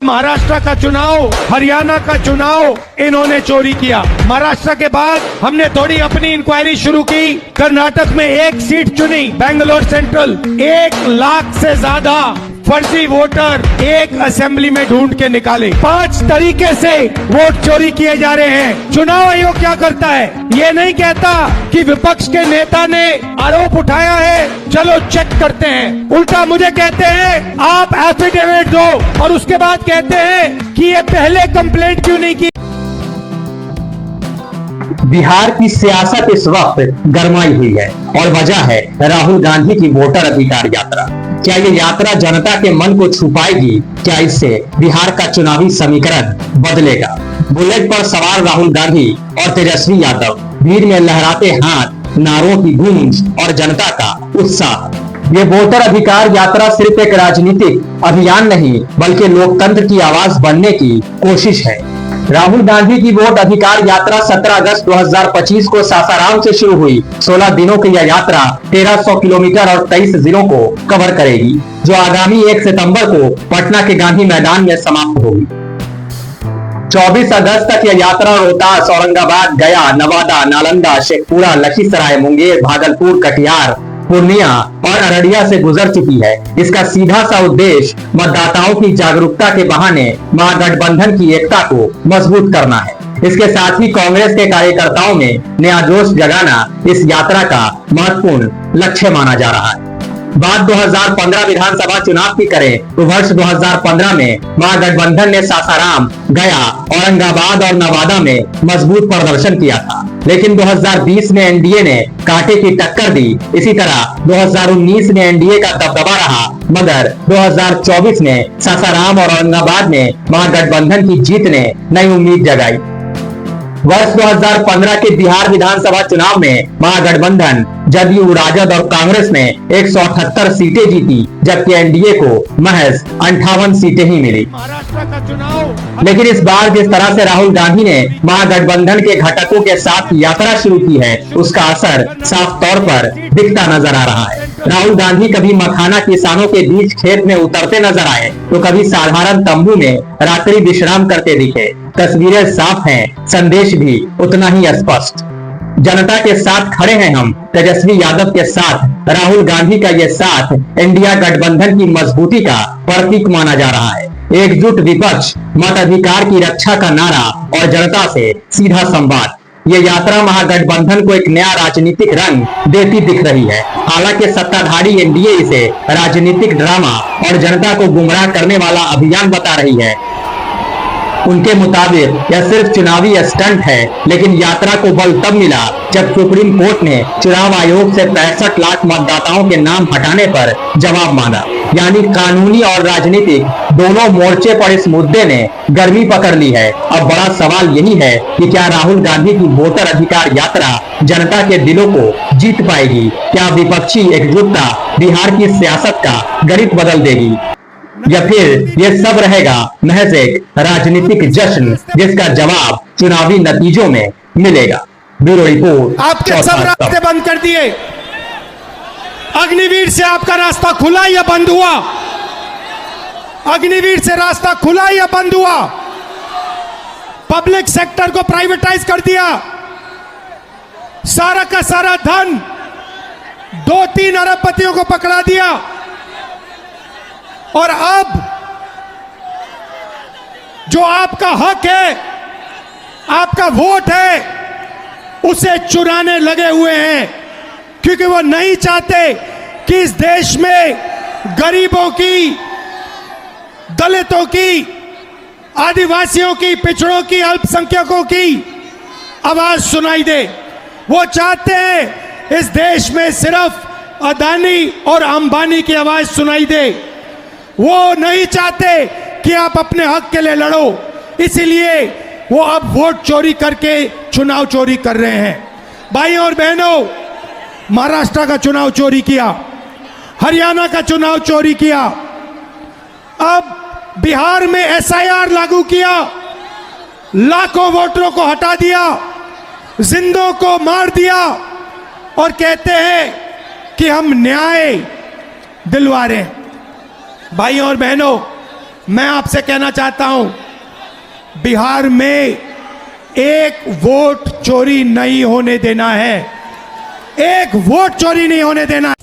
महाराष्ट्र का चुनाव, हरियाणा का चुनाव इन्होंने चोरी किया। महाराष्ट्र के बाद हमने थोड़ी अपनी इंक्वायरी शुरू की। कर्नाटक में एक सीट चुनी, बेंगलोर सेंट्रल। 1 लाख से ज्यादा फर्जी वोटर एक असेंबली में ढूंढ के निकाले। 5 तरीके से वोट चोरी किए जा रहे हैं। चुनाव आयोग क्या करता है? ये नहीं कहता कि विपक्ष के नेता ने आरोप उठाया है, चलो चेक करते हैं। उल्टा मुझे कहते हैं आप एफिडेविट दो, और उसके बाद कहते हैं कि ये पहले कंप्लेंट क्यों नहीं की। बिहार की सियासत इस वक्त गरमाई हुई है और वजह है राहुल गांधी की वोटर अधिकार यात्रा। क्या ये यात्रा जनता के मन को छुपाएगी? क्या इससे बिहार का चुनावी समीकरण बदलेगा? बुलेट पर सवार राहुल गांधी और तेजस्वी यादव, भीड़ में लहराते हाथ, नारों की गूंज और जनता का उत्साह। ये वोटर अधिकार यात्रा सिर्फ एक राजनीतिक अभियान नहीं, बल्कि लोकतंत्र की आवाज बनने की कोशिश है। राहुल गांधी की वोट अधिकार यात्रा 17 अगस्त 2025 को सासाराम से शुरू हुई। 16 दिनों की यह यात्रा 1300 किलोमीटर और 23 जिलों को कवर करेगी, जो आगामी 1 सितंबर को पटना के गांधी मैदान में समाप्त होगी। 24 अगस्त तक यह यात्रा रोहतास, औरंगाबाद, गया, नवादा, नालंदा, शेखपुरा, लखीसराय, मुंगेर, भागलपुर, कटिहार, पूर्णिया और अररिया से गुजर चुकी है। इसका सीधा सा उद्देश्य मतदाताओं की जागरूकता के बहाने महागठबंधन की एकता को मजबूत करना है। इसके साथ ही कांग्रेस के कार्यकर्ताओं में नया जोश जगाना इस यात्रा का महत्वपूर्ण लक्ष्य माना जा रहा है। बात 2015 विधानसभा चुनाव की करें तो वर्ष 2015 में महागठबंधन ने सासाराम, गया, औरंगाबाद और नवादा में मजबूत प्रदर्शन किया था, लेकिन 2020 में एनडीए ने कांटे की टक्कर दी। इसी तरह 2019 में एनडीए का दबदबा रहा, मगर 2024 में सासाराम और औरंगाबाद में महागठबंधन की जीत ने नई उम्मीद जगाई। वर्ष 2015 के बिहार विधानसभा चुनाव में महागठबंधन, जदयू, राजद और कांग्रेस ने 178 सीटें जीती, जबकि एनडीए को महज 58 सीटें ही मिली। महाराष्ट्र का चुनाव, लेकिन इस बार जिस तरह से राहुल गांधी ने महागठबंधन के घटकों के साथ यात्रा शुरू की है, उसका असर साफ तौर पर दिखता नजर आ रहा है। राहुल गांधी कभी मखाना किसानों के बीच खेत में उतरते नजर आए, तो कभी साधारण तंबू में रात्रि विश्राम करते दिखे। तस्वीरें साफ हैं, संदेश भी उतना ही स्पष्ट। जनता के साथ खड़े हैं हम। तेजस्वी यादव के साथ राहुल गांधी का ये साथ इंडिया गठबंधन की मजबूती का प्रतीक माना जा रहा है। एकजुट विपक्ष, मताधिकार की रक्षा का नारा और जनता से सीधा संवाद। ये यात्रा महागठबंधन को एक नया राजनीतिक रंग देती दिख रही है। हालांकि सत्ताधारी एनडीए इसे राजनीतिक ड्रामा और जनता को गुमराह करने वाला अभियान बता रही है। उनके मुताबिक यह सिर्फ चुनावी स्टंट है, लेकिन यात्रा को बल तब मिला जब सुप्रीम कोर्ट ने चुनाव आयोग से 65 लाख मतदाताओं के नाम हटाने पर जवाब मांगा। यानी कानूनी और राजनीतिक दोनों मोर्चे पर इस मुद्दे ने गर्मी पकड़ ली है। अब बड़ा सवाल यही है कि क्या राहुल गांधी की वोटर अधिकार यात्रा जनता के दिलों को जीत पाएगी? क्या विपक्षी एकजुटता बिहार की सियासत का गणित बदल देगी, या फिर ये सब रहेगा महज एक राजनीतिक जश्न जिसका जवाब चुनावी नतीजों में मिलेगा? Bureau report. आपके सब रास्ते बंद कर दिए। अग्निवीर से आपका रास्ता खुला या बंद हुआ? अग्निवीर से रास्ता खुला या बंद हुआ? पब्लिक सेक्टर को प्राइवेटाइज कर दिया। सारा का सारा धन 2-3 अरबपतियों को पकड़ा दिया, और अब जो आपका हक है, आपका वोट है, उसे चुराने लगे हुए हैं, क्योंकि वो नहीं चाहते कि इस देश में गरीबों की, दलितों की, आदिवासियों की, पिछड़ों की, अल्पसंख्यकों की आवाज सुनाई दे। वो चाहते हैं इस देश में सिर्फ अदानी और अंबानी की आवाज सुनाई दे। वो नहीं चाहते कि आप अपने हक के लिए लड़ो, इसीलिए वो अब वोट चोरी करके चुनाव चोरी कर रहे हैं। भाइयों और बहनों, महाराष्ट्र का चुनाव चोरी किया, हरियाणा का चुनाव चोरी किया, अब बिहार में एसआईआर लागू किया, लाखों वोटरों को हटा दिया, जिंदों को मार दिया, और कहते हैं कि हम न्याय दिलवा रहे हैं। भाइयों और बहनों, मैं आपसे कहना चाहता हूं, बिहार में एक वोट चोरी नहीं होने देना है, एक वोट चोरी नहीं होने देना।